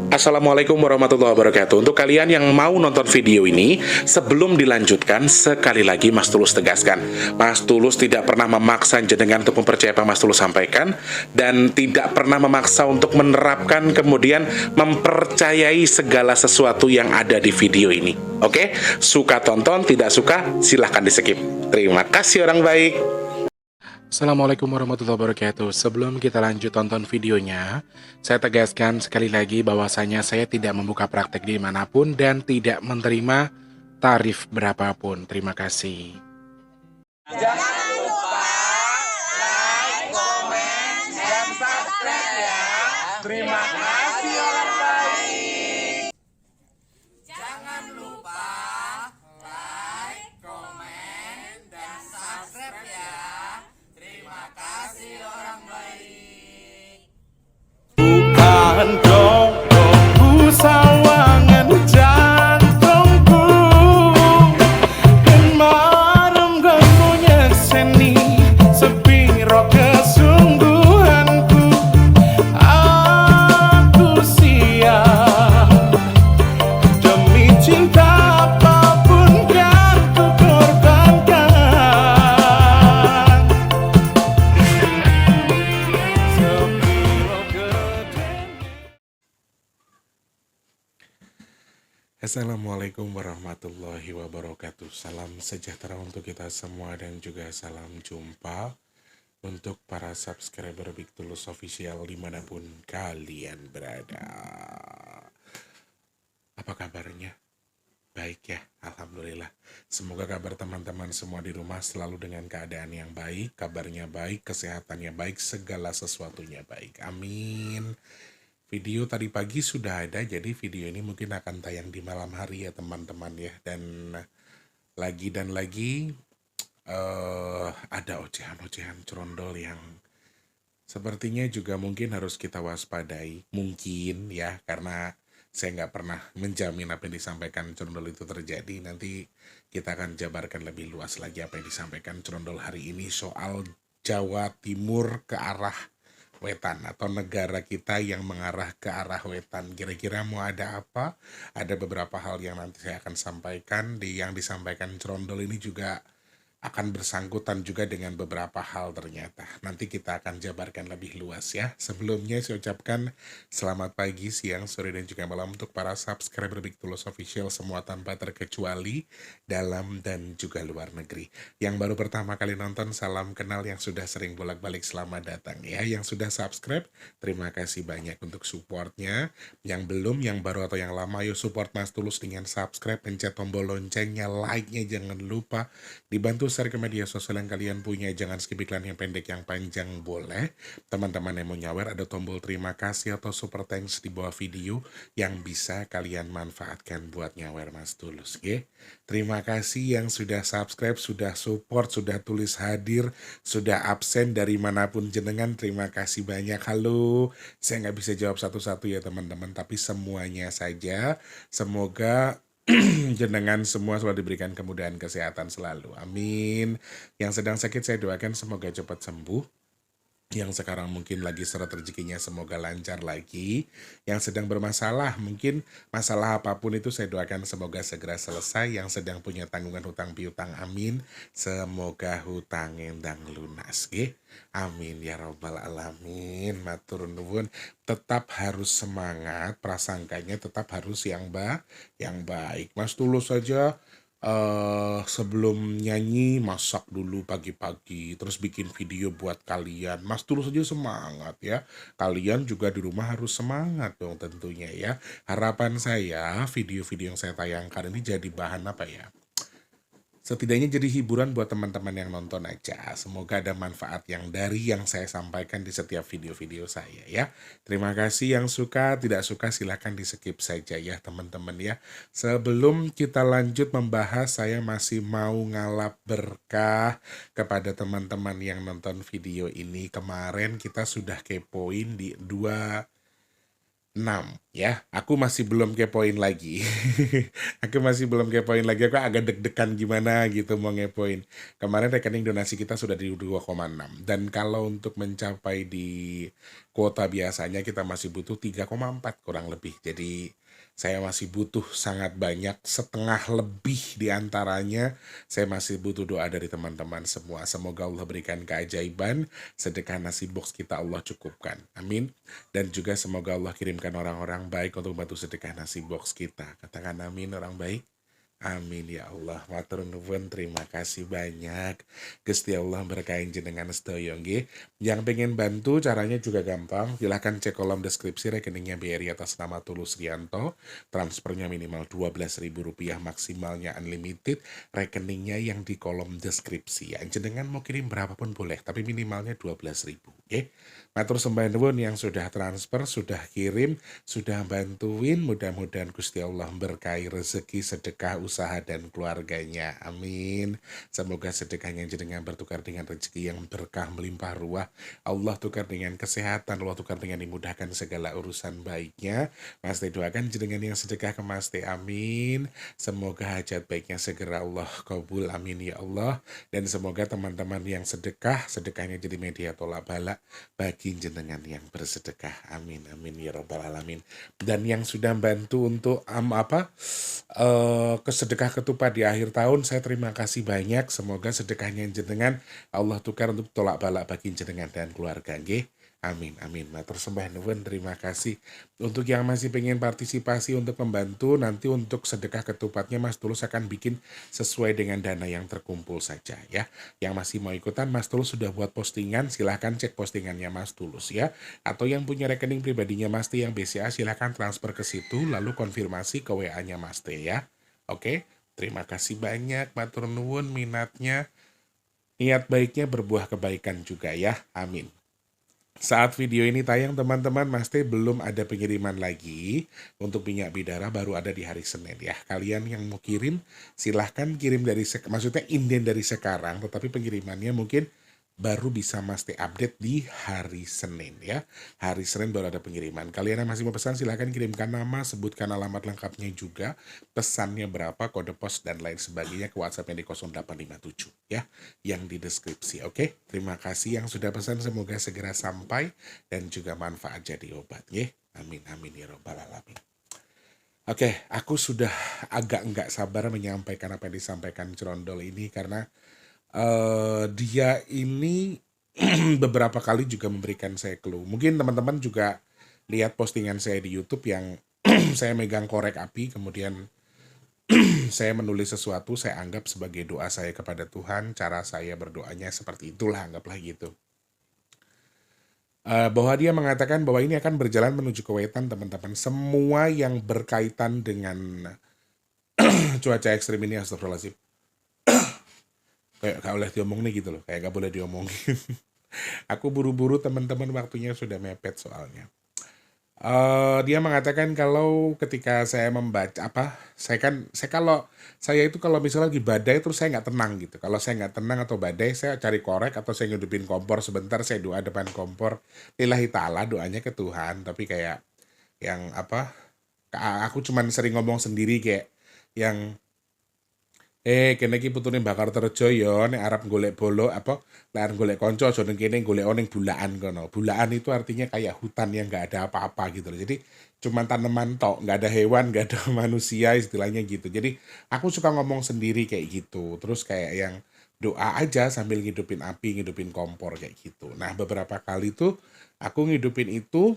Assalamualaikum warahmatullahi wabarakatuh. Untuk kalian yang mau nonton video ini, sebelum dilanjutkan, sekali lagi Mas Tulus tegaskan, Mas Tulus tidak pernah memaksa jenengan untuk mempercayai apa Mas Tulus sampaikan, dan tidak pernah memaksa untuk menerapkan kemudian mempercayai segala sesuatu yang ada di video ini. Oke? Suka tonton, tidak suka silahkan di skip. Terima kasih orang baik. Assalamualaikum warahmatullahi wabarakatuh. Sebelum kita lanjut tonton videonya, saya tegaskan sekali lagi bahwasanya saya tidak membuka praktek dimanapun dan tidak menerima tarif berapapun. Terima kasih. Jangan lupa like, komen, dan subscribe ya. Terima kasih orang baik. Jangan lupa like, komen, dan subscribe ya. Terima kasih orang baik. Bukan dongku sawangan jantungku dan marem ganggunya seni sepiro kesungguhanku. Aku siap demi cinta apapun kan ku korbankan. Sepiro gedenya. Assalamualaikum warahmatullahi wabarakatuh. Salam sejahtera untuk kita semua dan juga salam jumpa untuk para subscriber Big Tulus Official dimanapun kalian berada. Apa kabarnya? Baik ya, Alhamdulillah. Semoga kabar teman-teman semua di rumah selalu dengan keadaan yang baik, kabarnya baik, kesehatannya baik, segala sesuatunya baik. Amin. Video tadi pagi sudah ada, jadi video ini mungkin akan tayang di malam hari ya teman-teman ya. Dan lagi ada ocehan-ocehan cerondol yang sepertinya juga mungkin harus kita waspadai. Mungkin ya, karena saya nggak pernah menjamin apa yang disampaikan cerondol itu terjadi. Nanti kita akan jabarkan lebih luas lagi apa yang disampaikan cerondol hari ini soal Jawa Timur ke arah wetan atau negara kita yang mengarah ke arah wetan. Kira-kira mau ada apa? Ada beberapa hal yang nanti saya akan sampaikan. Yang disampaikan cerondol ini juga akan bersangkutan juga dengan beberapa hal ternyata. Nanti kita akan jabarkan lebih luas ya. Sebelumnya saya ucapkan selamat pagi, siang, sore, dan juga malam untuk para subscriber Big Tulus Official semua tanpa terkecuali dalam dan juga luar negeri. Yang baru pertama kali nonton, salam kenal. Yang sudah sering bolak-balik, selamat datang ya. Yang sudah subscribe, terima kasih banyak untuk supportnya. Yang belum, yang baru atau yang lama, yuk support Mas Tulus dengan subscribe, pencet tombol loncengnya, like-nya jangan lupa, dibantu share ke media sosial yang kalian punya. Jangan skip iklan yang pendek, yang panjang boleh. Teman-teman yang mau nyawer, ada tombol terima kasih atau super thanks di bawah video yang bisa kalian manfaatkan buat nyawer Mas Tulus. Terima kasih yang sudah subscribe, sudah support, sudah tulis hadir, sudah absen dari manapun jenengan. Terima kasih banyak. Halo, saya nggak bisa jawab satu-satu ya teman-teman, tapi semuanya saja. Semoga jenengan semua selalu diberikan kemudahan kesehatan selalu. Amin. Yang sedang sakit saya doakan semoga cepat sembuh. Yang sekarang mungkin lagi seret rezekinya semoga lancar lagi. Yang sedang bermasalah, mungkin masalah apapun itu saya doakan semoga segera selesai. Yang sedang punya tanggungan hutang piutang, amin. Semoga hutang endang lunas. Amin ya robbal alamin. Matur nuwun. Tetap harus semangat, prasangkanya tetap harus yang baik. Mas Tulus saja sebelum nyanyi masak dulu pagi-pagi, terus bikin video buat kalian. Mas Tulus aja semangat ya. Kalian juga di rumah harus semangat dong tentunya ya. Harapan saya video-video yang saya tayangkan ini jadi bahan apa ya? Setidaknya jadi hiburan buat teman-teman yang nonton aja. Semoga ada manfaat yang dari yang saya sampaikan di setiap video-video saya ya. Terima kasih yang suka, tidak suka silahkan di skip saja ya teman-teman ya. Sebelum kita lanjut membahas, saya masih mau ngalap berkah kepada teman-teman yang nonton video ini. Kemarin kita sudah kepoin di 26 Ya, aku masih belum kepoin lagi. Aku masih belum kepoin lagi. Aku agak deg-degan gimana gitu mau ngepoin. Kemarin rekening donasi kita sudah di 2,6. Dan kalau untuk mencapai di kuota biasanya kita masih butuh 3,4 kurang lebih. Jadi saya masih butuh sangat banyak, setengah lebih di antaranya. Saya masih butuh doa dari teman-teman semua. Semoga Allah berikan keajaiban, sedekah nasi box kita Allah cukupkan. Amin. Dan juga semoga Allah kirimkan orang-orang baik untuk bantu sedekah nasi box kita. Katakan amin orang baik. Amin ya Allah. Matur nuwun, terima kasih banyak. Gusti Allah berkahin jenengan sedaya nggih. Yang pengen bantu caranya juga gampang. Silahkan cek kolom deskripsi rekeningnya BRI atas nama Tulus Rianto. Transfernya minimal Rp12.000, maksimalnya unlimited. Rekeningnya yang di kolom deskripsi. Ya, jenengan mau kirim berapapun boleh, tapi minimalnya 12.000. Oke. Matur sembah nuwun yang sudah transfer, sudah kirim, sudah bantuin. Mudah-mudahan Gusti Allah berkahi rezeki, sedekah, usaha, dan keluarganya. Amin. Semoga sedekahnya jenengan bertukar dengan rezeki yang berkah melimpah ruah. Allah tukar dengan kesehatan, Allah tukar dengan dimudahkan segala urusan baiknya. Mas Teh doakan jenengan yang sedekah ke Mas Teh. Amin. Semoga hajat baiknya segera Allah kabul. Amin ya Allah. Dan semoga teman-teman yang sedekah, sedekahnya jadi media tolak balak bagi jenengan yang bersedekah. Amin amin ya rabbal alamin. Dan yang sudah bantu untuk kesedekah ketupat di akhir tahun, saya terima kasih banyak. Semoga sedekahnya jenengan Allah tukar untuk tolak balak bagi jenengan dan keluarga nggih. Amin amin. Matur sembah nuwun, terima kasih. Untuk yang masih pengen partisipasi untuk membantu, nanti untuk sedekah ketupatnya Mas Tulus akan bikin sesuai dengan dana yang terkumpul saja ya. Yang masih mau ikutan, Mas Tulus sudah buat postingan, silahkan cek postingannya Mas Tulus ya. Atau yang punya rekening pribadinya Mas T yang BCA, silahkan transfer ke situ lalu konfirmasi ke WA-nya Mas T ya. Oke, terima kasih banyak, matur nuwun minatnya. Niat baiknya berbuah kebaikan juga ya. Amin. Saat video ini tayang teman-teman, Mas T belum ada pengiriman lagi. Untuk minyak bidara baru ada di hari Senin ya. Kalian yang mau kirim silahkan kirim dari maksudnya inden dari sekarang, tetapi pengirimannya mungkin baru bisa Mas T update di hari Senin ya. Hari Senin baru ada pengiriman. Kalian yang masih mau pesan silahkan kirimkan nama, sebutkan alamat lengkapnya juga, pesannya berapa, kode pos dan lain sebagainya ke WhatsApp-nya di 0857 ya, yang di deskripsi. Oke, terima kasih yang sudah pesan, semoga segera sampai dan juga manfaat jadi obat ya. Amin amin ya rabbal alamin. Oke, aku sudah agak nggak sabar menyampaikan apa yang disampaikan Cerondol ini karena dia ini beberapa kali juga memberikan saya clue. Mungkin teman-teman juga lihat postingan saya di YouTube yang saya megang korek api, kemudian saya menulis sesuatu, saya anggap sebagai doa saya kepada Tuhan, cara saya berdoanya seperti itulah, anggaplah gitu. Bahwa dia mengatakan bahwa ini akan berjalan menuju ke wetan, teman-teman. Semua yang berkaitan dengan cuaca ekstrim ini, astagfirullahaladzim. Kayak gak boleh diomong nih gitu loh, kayak gak boleh diomongin. Aku buru-buru teman-teman, waktunya sudah mepet soalnya. Dia mengatakan kalau ketika saya membaca saya itu kalau misalnya lagi badai terus saya nggak tenang gitu. Kalau saya nggak tenang atau badai, saya cari korek atau saya ngidupin kompor sebentar, saya doa depan kompor. Lillahi ta'ala, doanya ke Tuhan. Tapi kayak yang aku cuman sering ngomong sendiri kayak yang kene iki putune bakar terjo ya nek arep golek bolo nek arep golek kanca aja ning kene golek ning bulaan kono. Bulaan itu artinya kayak hutan yang enggak ada apa-apa gitu loh. Jadi cuman tanaman tok, enggak ada hewan, enggak ada manusia istilahnya gitu. Jadi aku suka ngomong sendiri kayak gitu. Terus kayak yang doa aja sambil ngidupin api, ngidupin kompor kayak gitu. Nah, beberapa kali tuh aku ngidupin itu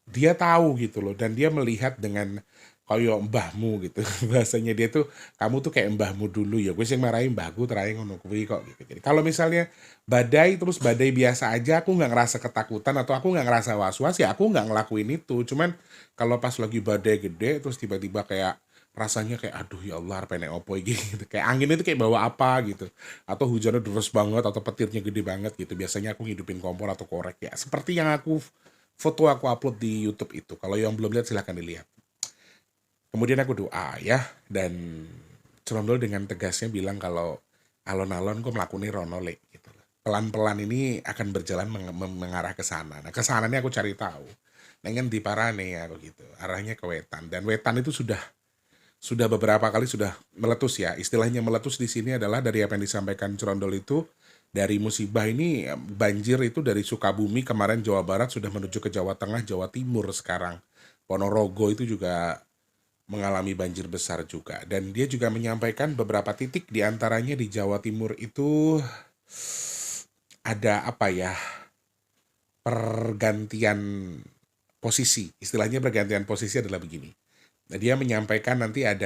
dia tahu gitu loh dan dia melihat dengan koyo mbahmu gitu. Bahasanya dia tuh, kamu tuh kayak mbahmu dulu ya. Gue sing marahin mbahku terakhir ngono kuwi kok gitu. Jadi kalau misalnya badai terus badai biasa aja, aku nggak ngerasa ketakutan atau aku nggak ngerasa was-was ya, aku nggak ngelakuin itu. Cuman kalau pas lagi badai gede terus tiba-tiba kayak rasanya kayak aduh ya Allah arep enek opo iki gitu. Kayak angin itu kayak bawa apa gitu. Atau hujannya deras banget atau petirnya gede banget gitu. Biasanya aku ngidupin kompor atau korek ya. Seperti yang foto aku upload di YouTube itu. Kalau yang belum lihat silahkan dilihat. Kemudian aku doa ya, dan Cerondol dengan tegasnya bilang kalau alon-alon kok melakukan rono lek gitu. Pelan-pelan ini akan berjalan mengarah ke sana. Nah, kesananya aku cari tahu. nengen di Parane aku gitu. Arahnya ke wetan dan wetan itu sudah beberapa kali sudah meletus ya. Istilahnya meletus di sini adalah dari apa yang disampaikan Cerondol itu dari musibah ini banjir itu dari Sukabumi kemarin Jawa Barat sudah menuju ke Jawa Tengah, Jawa Timur sekarang. Ponorogo itu juga mengalami banjir besar juga dan dia juga menyampaikan beberapa titik di antaranya di Jawa Timur itu ada apa ya pergantian posisi. Istilahnya pergantian posisi adalah begini. Nah, dia menyampaikan nanti apa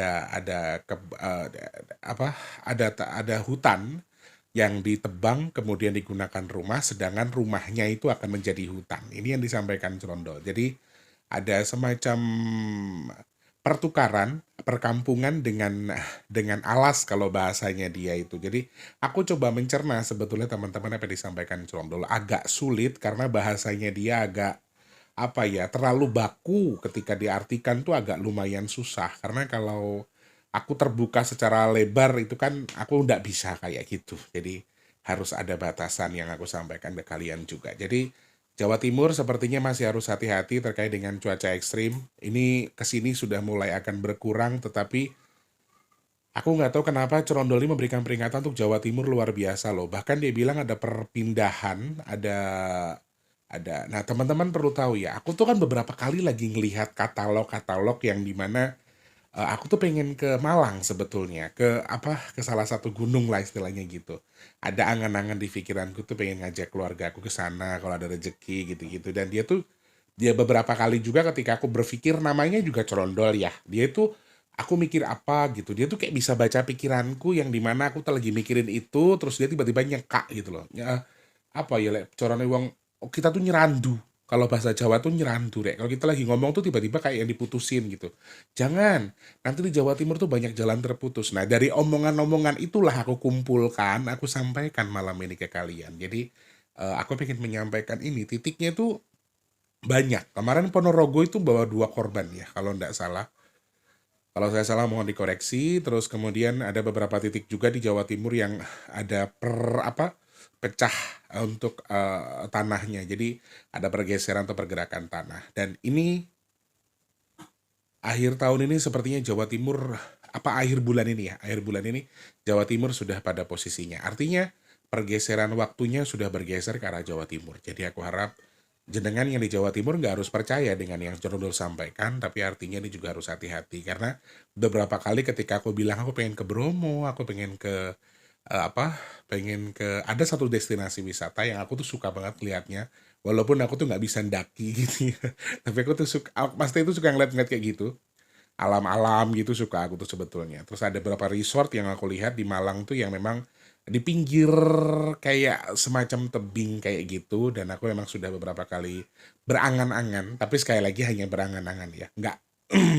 ada hutan yang ditebang kemudian digunakan rumah sedangkan rumahnya itu akan menjadi hutan. Ini yang disampaikan Cerondol. Jadi ada semacam pertukaran perkampungan dengan alas kalau bahasanya dia itu. Jadi aku coba mencerna sebetulnya teman-teman apa yang disampaikan Cerondol agak sulit karena bahasanya dia agak apa ya terlalu baku ketika diartikan tuh agak lumayan susah karena kalau aku terbuka secara lebar itu kan aku nggak bisa kayak gitu jadi harus ada batasan yang aku sampaikan ke kalian juga jadi Jawa Timur sepertinya masih harus hati-hati terkait dengan cuaca ekstrim ini kesini sudah mulai akan berkurang tetapi aku nggak tahu kenapa Cerondol ini memberikan peringatan untuk Jawa Timur luar biasa loh bahkan dia bilang ada perpindahan nah teman-teman perlu tahu ya, aku tuh kan beberapa kali lagi ngelihat katalog-katalog yang dimana aku tuh pengen ke Malang sebetulnya, ke salah satu gunung lah istilahnya gitu. Ada angan-angan di pikiranku tuh pengen ngajak keluarga aku ke sana kalau ada rezeki gitu-gitu. Dan dia beberapa kali juga ketika aku berpikir namanya juga Cerondol ya. Dia itu aku mikir apa gitu. Dia tuh kayak bisa baca pikiranku yang dimana aku tuh lagi mikirin itu, terus dia tiba-tiba nyeka gitu loh. Ya, apa ya, corone wong oh, kita tuh nyerandu. Kalau bahasa Jawa tuh nyerandu, Rek. Kalau kita lagi ngomong tuh tiba-tiba kayak yang diputusin gitu. Jangan, nanti di Jawa Timur tuh banyak jalan terputus. Nah, dari omongan-omongan itulah aku kumpulkan, aku sampaikan malam ini ke kalian. Jadi, aku pengen menyampaikan ini, titiknya tuh banyak. Kemarin Ponorogo itu bawa 2 korban ya, kalau nggak salah. Kalau saya salah mohon dikoreksi. Terus kemudian ada beberapa titik juga di Jawa Timur yang ada pecah untuk tanahnya. Jadi ada pergeseran atau pergerakan tanah. Dan ini akhir tahun ini sepertinya Jawa Timur akhir bulan ini ya. Akhir bulan ini Jawa Timur sudah pada posisinya. Artinya pergeseran waktunya sudah bergeser ke arah Jawa Timur. Jadi aku harap jenengan yang di Jawa Timur nggak harus percaya dengan yang Cerondol sampaikan, tapi artinya ini juga harus hati-hati karena beberapa kali ketika aku bilang aku pengen ke Bromo, aku pengen ke pengen ke ada satu destinasi wisata yang aku tuh suka banget liatnya, walaupun aku tuh nggak bisa ndaki gitu ya, tapi aku tuh suka, pasti itu suka ngeliat-ngeliat kayak gitu, alam-alam gitu suka aku tuh sebetulnya. Terus ada beberapa resort yang aku lihat di Malang tuh yang memang di pinggir kayak semacam tebing kayak gitu dan aku memang sudah beberapa kali berangan-angan tapi sekali lagi hanya berangan-angan ya nggak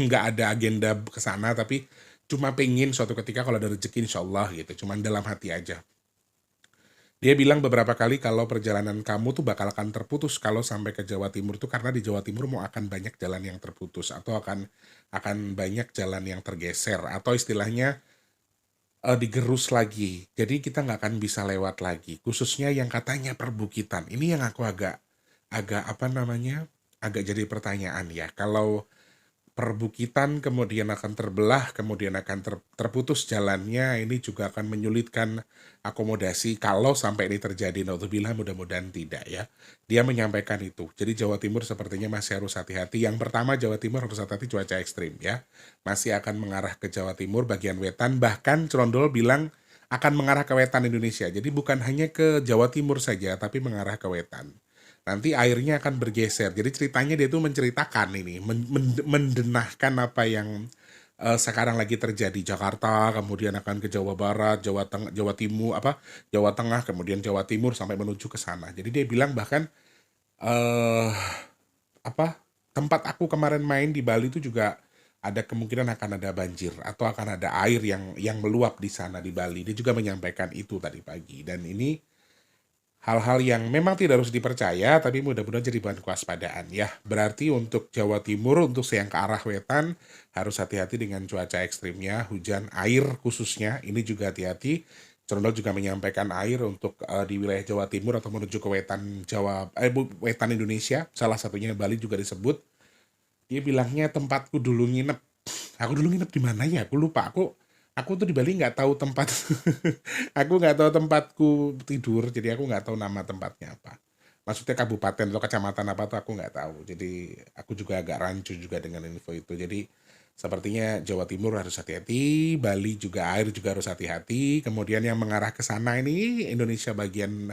nggak ada agenda ke sana tapi cuma pengen suatu ketika kalau ada rezeki insya Allah gitu cuman dalam hati aja dia bilang beberapa kali kalau perjalanan kamu tuh bakal akan terputus kalau sampai ke Jawa Timur tuh karena di Jawa Timur mau akan banyak jalan yang terputus atau akan banyak jalan yang tergeser atau istilahnya digerus lagi. Jadi kita nggak akan bisa lewat lagi. Khususnya yang katanya perbukitan. Ini yang aku agak agak apa namanya? Agak jadi pertanyaan ya. Kalau perbukitan kemudian akan terbelah, kemudian akan terputus jalannya, ini juga akan menyulitkan akomodasi kalau sampai ini terjadi. Naudzubillah mudah-mudahan tidak ya. Dia menyampaikan itu. Jadi Jawa Timur sepertinya masih harus hati-hati. Yang pertama Jawa Timur harus hati-hati cuaca ekstrim ya. Masih akan mengarah ke Jawa Timur bagian wetan. Bahkan Cerondol bilang akan mengarah ke wetan Indonesia. Jadi bukan hanya ke Jawa Timur saja, tapi mengarah ke wetan. Nanti airnya akan bergeser. Jadi ceritanya dia tuh menceritakan ini, mendenahkan apa yang sekarang lagi terjadi Jakarta, kemudian akan ke Jawa Barat, Jawa Tengah, Jawa Timur, Jawa Tengah, kemudian Jawa Timur sampai menuju ke sana. Jadi dia bilang bahkan eh tempat aku kemarin main di Bali itu juga ada kemungkinan akan ada banjir atau akan ada air yang meluap di sana di Bali. Dia juga menyampaikan itu tadi pagi dan ini hal-hal yang memang tidak harus dipercaya, tapi mudah-mudahan jadi bahan kewaspadaan ya. Berarti untuk Jawa Timur, untuk yang ke arah wetan, harus hati-hati dengan cuaca ekstrimnya, hujan, air khususnya, ini juga hati-hati. Cerondol juga menyampaikan air untuk di wilayah Jawa Timur atau menuju ke wetan wetan Indonesia, salah satunya Bali juga disebut. Dia bilangnya tempatku dulu nginep. Aku dulu nginep di mana ya? Aku lupa. Aku tuh di Bali nggak tahu tempat. Aku nggak tahu tempatku tidur, jadi aku nggak tahu nama tempatnya apa. Maksudnya kabupaten atau kecamatan apa tuh aku nggak tahu. Jadi aku juga agak rancu juga dengan info itu. Jadi sepertinya Jawa Timur harus hati-hati, Bali juga air juga harus hati-hati. Kemudian yang mengarah ke sana ini Indonesia bagian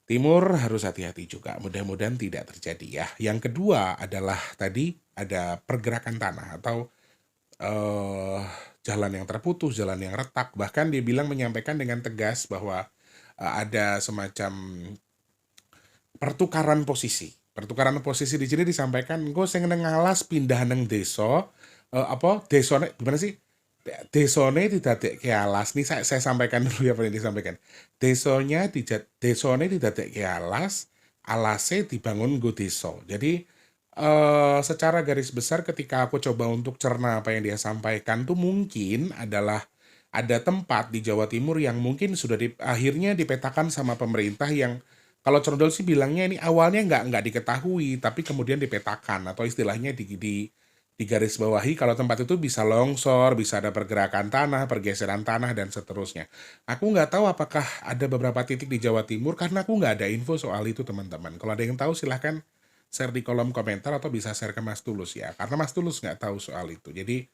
Timur harus hati-hati juga. Mudah-mudahan tidak terjadi ya. Yang kedua adalah tadi ada pergerakan tanah atau eh, jalan yang terputus, jalan yang retak. Bahkan dia bilang menyampaikan dengan tegas bahwa ada semacam pertukaran posisi. Pertukaran posisi di sini disampaikan, gue sing neng ngalas pindah neng deso, apa desone gimana sih? Desone didadekke alas. Nih saya sampaikan dulu ya apa yang disampaikan. Desone didadekke alas, alase dibangun go deso. Jadi secara garis besar ketika aku coba untuk cerna apa yang dia sampaikan tuh mungkin adalah ada tempat di Jawa Timur yang mungkin sudah akhirnya dipetakan sama pemerintah yang kalau Condol sih bilangnya ini awalnya nggak diketahui tapi kemudian dipetakan atau istilahnya di garis bawahi kalau tempat itu bisa longsor, bisa ada pergerakan tanah, pergeseran tanah dan seterusnya. Aku nggak tahu apakah ada beberapa titik di Jawa Timur karena aku nggak ada info soal itu teman-teman. Kalau ada yang tahu silahkan share di kolom komentar atau bisa share ke Mas Tulus ya. Karena Mas Tulus nggak tahu soal itu. Jadi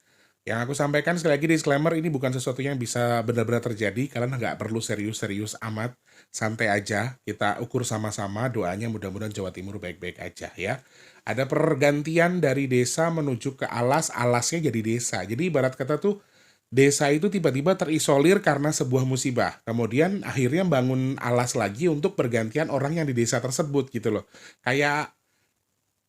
yang aku sampaikan sekali lagi disclaimer ini bukan sesuatu yang bisa benar-benar terjadi. Kalian nggak perlu serius-serius amat. Santai aja. Kita ukur sama-sama doanya mudah-mudahan Jawa Timur baik-baik aja ya. Ada pergantian dari desa menuju ke alas, alasnya jadi desa. Jadi ibarat kata tuh desa itu tiba-tiba terisolir karena sebuah musibah. Kemudian akhirnya bangun alas lagi untuk pergantian orang yang di desa tersebut gitu loh. Kayak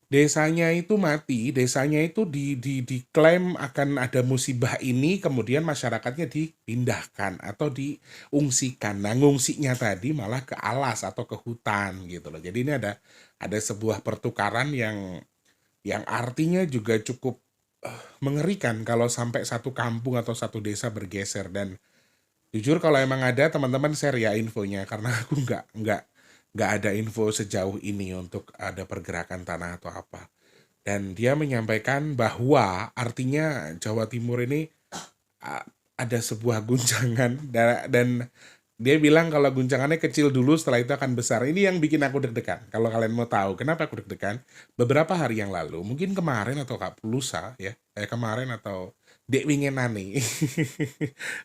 desanya itu mati, desanya itu diklaim akan ada musibah ini, kemudian masyarakatnya dipindahkan atau diungsikan. Nah, ngungsinya tadi malah ke alas atau ke hutan gitu loh. Jadi ini ada sebuah pertukaran yang artinya juga cukup mengerikan kalau sampai satu kampung atau satu desa bergeser dan jujur kalau emang ada teman-teman share ya infonya karena aku nggak ada info sejauh ini untuk ada pergerakan tanah atau apa. Dan dia menyampaikan bahwa artinya Jawa Timur ini ada sebuah guncangan dan dia bilang kalau guncangannya kecil dulu setelah itu akan besar. Ini yang bikin aku deg-degan. Kalau kalian mau tahu kenapa aku deg-degan, beberapa hari yang lalu, mungkin kemarin atau lusa ya, kemarin atau dek wingenane.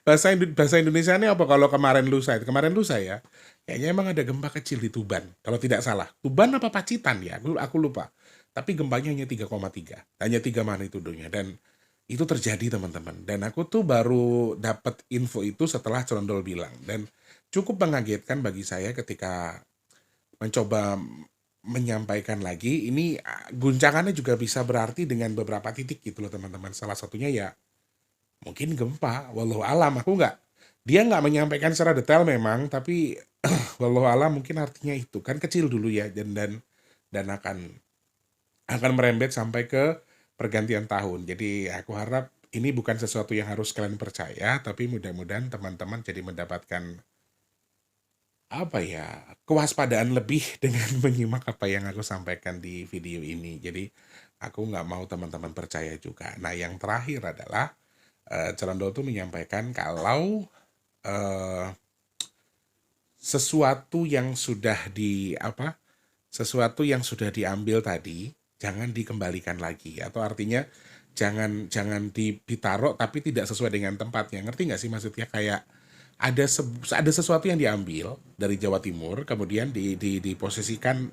Bahasa Indonesia ini apa kalau kemarin lusa itu? Kemarin lusa ya. Kayaknya emang ada gempa kecil di Tuban, kalau tidak salah. Tuban apa Pacitan ya? Aku lupa. Tapi gempanya hanya 3,3. Hanya 3 magnitudonya. Dan itu terjadi teman-teman. Dan aku tuh baru dapat info itu setelah Cerondol bilang. Dan cukup mengagetkan bagi saya ketika mencoba menyampaikan lagi. Ini guncangannya juga bisa berarti dengan beberapa titik gitu loh teman-teman. Salah satunya ya mungkin gempa. Wallahu alam. Dia nggak menyampaikan secara detail memang. Tapi wallahu alam mungkin artinya itu kan kecil dulu ya dan akan merembet sampai ke pergantian tahun. Jadi aku harap ini bukan sesuatu yang harus kalian percaya, tapi mudah-mudahan teman-teman jadi mendapatkan apa ya kewaspadaan lebih dengan menyimak apa yang aku sampaikan di video ini. Jadi aku nggak mau teman-teman percaya juga. Nah yang terakhir adalah Cerondol tuh menyampaikan kalau sesuatu yang sudah sesuatu yang sudah diambil tadi jangan dikembalikan lagi atau artinya jangan ditaruh tapi tidak sesuai dengan tempatnya. Ngerti nggak sih maksudnya kayak ada sesuatu yang diambil dari Jawa Timur kemudian diposisikan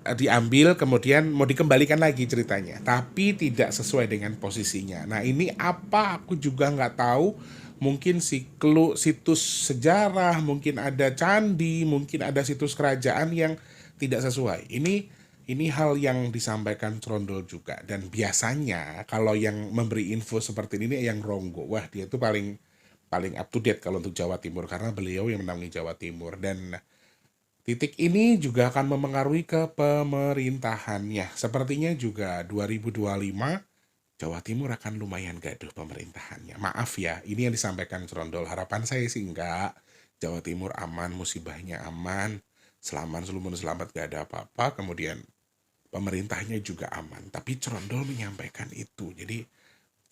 diambil kemudian mau dikembalikan lagi ceritanya tapi tidak sesuai dengan posisinya. Nah ini apa aku juga nggak tahu, mungkin situs sejarah, mungkin ada candi, mungkin ada situs kerajaan yang tidak sesuai. Ini hal yang disampaikan Trondol juga dan biasanya kalau yang memberi info seperti ini yang Ronggo, wah dia tuh paling up to date kalau untuk Jawa Timur karena beliau yang menaungi Jawa Timur dan titik ini juga akan memengaruhi ke pemerintahannya. Sepertinya juga 2025 Jawa Timur akan lumayan gaduh pemerintahannya. Maaf ya, ini yang disampaikan Cerondol. Harapan saya sih enggak. Jawa Timur aman, musibahnya aman, selamat selumun selamat gak ada apa-apa, kemudian pemerintahnya juga aman. Tapi Cerondol menyampaikan itu. Jadi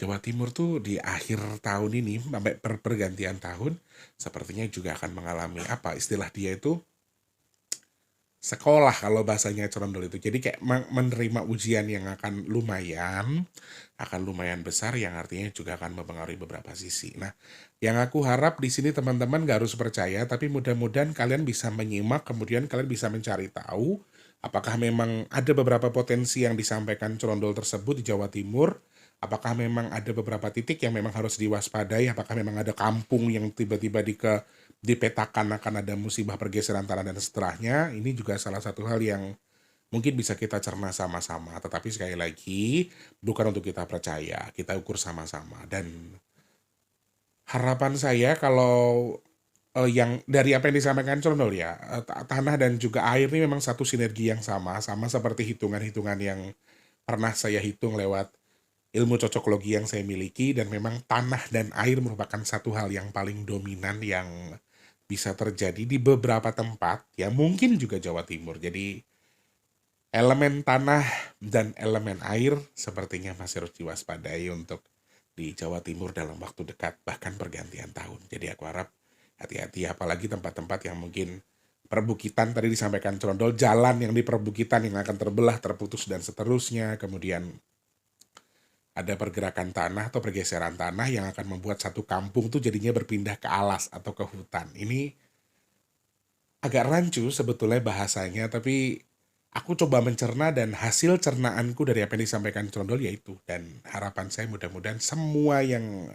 Jawa Timur tuh di akhir tahun ini sampai pergantian tahun sepertinya juga akan mengalami apa istilah dia itu sekolah kalau bahasanya Cerondol itu. Jadi kayak menerima ujian yang akan lumayan besar yang artinya juga akan mempengaruhi beberapa sisi. Nah, yang aku harap di sini teman-teman gak harus percaya, tapi mudah-mudahan kalian bisa menyimak, kemudian kalian bisa mencari tahu apakah memang ada beberapa potensi yang disampaikan Cerondol tersebut di Jawa Timur. Apakah memang ada beberapa titik yang memang harus diwaspadai? Apakah memang ada kampung yang tiba-tiba dipetakan akan ada musibah pergeseran tanah dan setelahnya? Ini juga salah satu hal yang mungkin bisa kita cerna sama-sama. Tetapi sekali lagi, bukan untuk kita percaya, kita ukur sama-sama. Dan harapan saya kalau yang dari apa yang disampaikan Condol ya, tanah dan juga air ini memang satu sinergi yang sama seperti hitungan-hitungan yang pernah saya hitung lewat ilmu cocoklogi yang saya miliki, dan memang tanah dan air merupakan satu hal yang paling dominan yang bisa terjadi di beberapa tempat, ya mungkin juga Jawa Timur. Jadi elemen tanah dan elemen air sepertinya masih harus diwaspadai untuk di Jawa Timur dalam waktu dekat, bahkan pergantian tahun. Jadi aku harap hati-hati, apalagi tempat-tempat yang mungkin perbukitan tadi disampaikan Cerondol, jalan yang di perbukitan yang akan terbelah, terputus, dan seterusnya. Kemudian ada pergerakan tanah atau pergeseran tanah yang akan membuat satu kampung tuh jadinya berpindah ke alas atau ke hutan. Ini agak rancu sebetulnya bahasanya, tapi aku coba mencerna dan hasil cernaanku dari apa yang disampaikan Cerondol yaitu. Dan harapan saya mudah-mudahan semua yang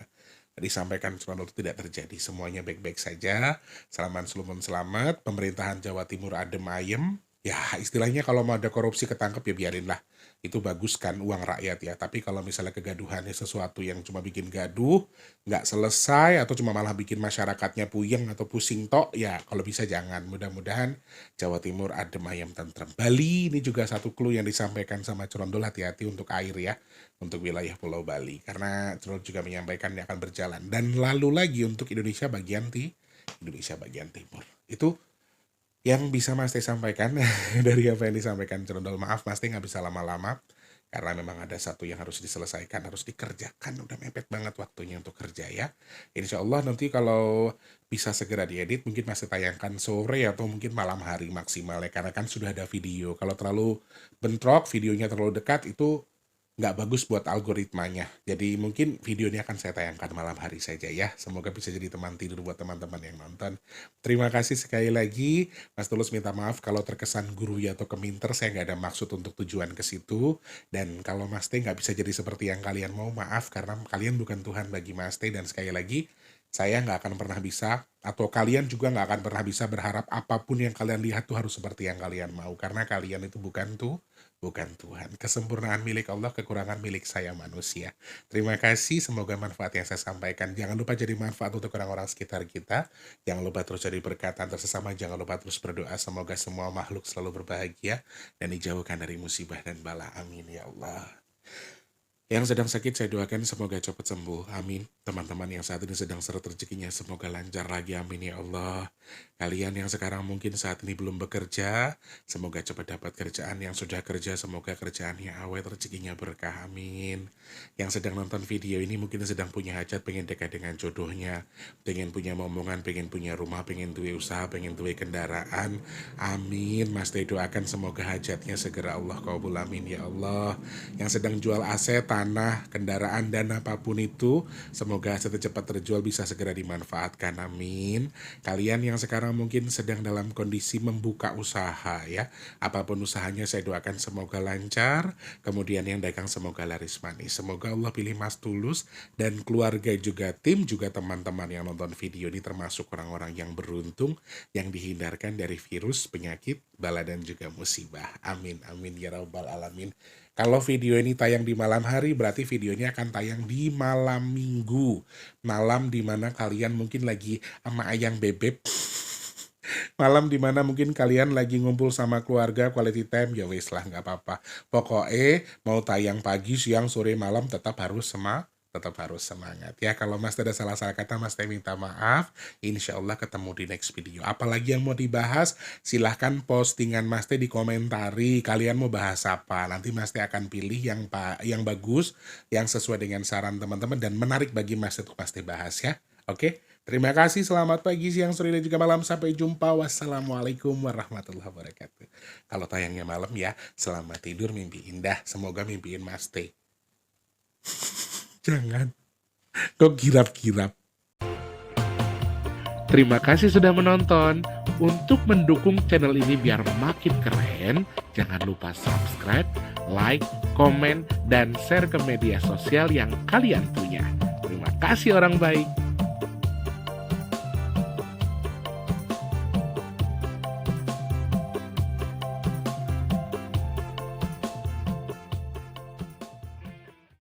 disampaikan Cerondol itu tidak terjadi. Semuanya baik-baik saja. Selamat selumun selamat. Pemerintahan Jawa Timur adem ayem. Ya istilahnya kalau mau ada korupsi ketangkep ya biarinlah. Itu bagus kan uang rakyat ya. Tapi kalau misalnya kegaduhannya sesuatu yang cuma bikin gaduh, nggak selesai, atau cuma malah bikin masyarakatnya puyeng atau pusing tok, ya kalau bisa jangan. Mudah-mudahan Jawa Timur adem ayem tentrem. Bali ini juga satu clue yang disampaikan sama Cerondol, hati-hati untuk air ya. Untuk wilayah Pulau Bali. Karena Cerondol juga menyampaikan dia akan berjalan. Dan lalu lagi untuk Indonesia bagian Timur. Itu yang bisa Mas Teh sampaikan dari apa yang disampaikan Cerondol. Maaf Mas Teh nggak bisa lama-lama karena memang ada satu yang harus diselesaikan, harus dikerjakan. Udah mepet banget waktunya untuk kerja ya. Insya Allah nanti kalau bisa segera diedit, mungkin masih tayangkan sore atau mungkin malam hari maksimal ya, karena kan sudah ada video. Kalau terlalu bentrok, videonya terlalu dekat, itu nggak bagus buat algoritmanya. Jadi mungkin video ini akan saya tayangkan malam hari saja ya. Semoga bisa jadi teman tidur buat teman-teman yang nonton. Terima kasih sekali lagi. Mas Tulus minta maaf kalau terkesan guru ya atau keminter. Saya nggak ada maksud untuk tujuan ke situ. Dan kalau Mas Teh nggak bisa jadi seperti yang kalian mau, maaf. Karena kalian bukan Tuhan bagi Mas Teh. Dan sekali lagi, saya nggak akan pernah bisa, atau kalian juga nggak akan pernah bisa berharap apapun yang kalian lihat tuh harus seperti yang kalian mau. Karena kalian itu bukan Tuhan. Kesempurnaan milik Allah, kekurangan milik saya manusia. Terima kasih, semoga manfaat yang saya sampaikan jangan lupa jadi manfaat untuk orang-orang sekitar kita. Jangan lupa terus jadi berkat antar sesama, jangan lupa terus berdoa semoga semua makhluk selalu berbahagia dan dijauhkan dari musibah dan bala. Amin ya Allah. Yang sedang sakit saya doakan semoga cepat sembuh. Amin. Teman-teman yang saat ini sedang seret rezekinya semoga lancar lagi. Amin ya Allah. Kalian yang sekarang mungkin saat ini belum bekerja, semoga cepat dapat kerjaan. Yang sudah kerja semoga kerjaannya awet, rezekinya berkah. Amin. Yang sedang nonton video ini mungkin sedang punya hajat, pengen dekat dengan jodohnya, pengen punya momongan, pengen punya rumah, pengen duwe usaha, pengen duwe kendaraan. Amin. Mas Teh doakan semoga hajatnya segera Allah kabul. Amin ya Allah. Yang sedang jual aset, tanah, kendaraan, dan apapun itu, semoga aset cepat terjual bisa segera dimanfaatkan. Amin. Kalian yang sekarang mungkin sedang dalam kondisi membuka usaha ya, apapun usahanya saya doakan semoga lancar. Kemudian yang dagang semoga laris manis. Semoga Allah pilih Mas Tulus dan keluarga juga tim juga teman-teman yang nonton video ini termasuk orang-orang yang beruntung yang dihindarkan dari virus, penyakit, bala dan juga musibah. Amin amin ya rabbal alamin. Kalau video ini tayang di malam hari, berarti videonya akan tayang di malam minggu. Malam dimana kalian mungkin lagi sama ayang bebek Malam dimana mungkin kalian lagi ngumpul sama keluarga, quality time, ya wis lah nggak apa-apa. Pokoknya mau tayang pagi, siang, sore, malam tetap harus semangat ya. Kalau Mas Teh ada salah-salah kata, Mas Teh minta maaf. Insya Allah ketemu di next video. Apalagi yang mau dibahas, silahkan postingan Mas Teh dikomentari. Kalian mau bahas apa? Nanti Mas Teh akan pilih yang bagus, yang sesuai dengan saran teman-teman dan menarik bagi Mas Teh untuk Mas Teh bahas ya. Oke, terima kasih. Selamat pagi, siang, sore, dan juga malam. Sampai jumpa. Wassalamualaikum warahmatullahi wabarakatuh. Kalau tayangnya malam ya, selamat tidur, mimpi indah. Semoga mimpiin Mas Teh. Jangan. Kok kirap-kirap. Terima kasih sudah menonton. Untuk mendukung channel ini biar makin keren, jangan lupa subscribe, like, komen, dan share ke media sosial yang kalian punya. Terima kasih orang baik.